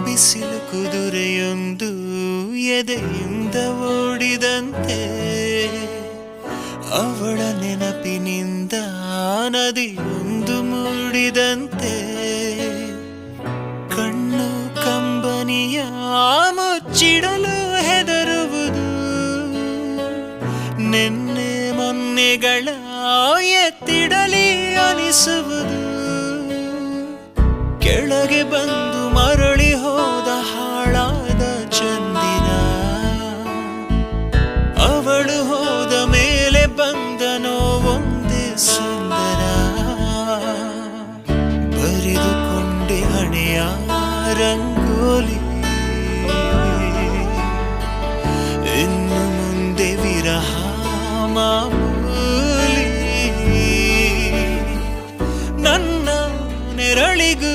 ಬಿಸಿಲು ಕುದುರೆಯೊಂದು ಎದೆಯಿಂದ ಓಡಿದಂತೆ ಅವಳ ನೆನಪಿನಿಂದ ನದಿಯೊಂದು ಮೂಡಿದಂತೆ ಕಣ್ಣು ಕಂಬನಿಯ ಮುಚ್ಚಿಡಲು ಹೆದರುವುದು ನೆನ್ನೆ ಮೊನ್ನೆಗಳ ಎತ್ತಿಡಲಿ ಅನಿಸುವುದು ಕೆಳಗೆ ಬಂದು ಮರಳಿ ಹೋದ ಹಾಳಾದ ಚಂದಿರ ಅವಳು ಹೋದ ಮೇಲೆ ಬಂದನೋ ಒಂದೇ ಸುಂದರ ಬರೆದುಕೊಂಡೆ ಹಣೆಯ ರಂಗೋಲಿ ಇನ್ನು ಮುಂದೆ ವಿರಹ ಮಾಮೂಲಿ ನನ್ನ ನೆರಳಿಗೂ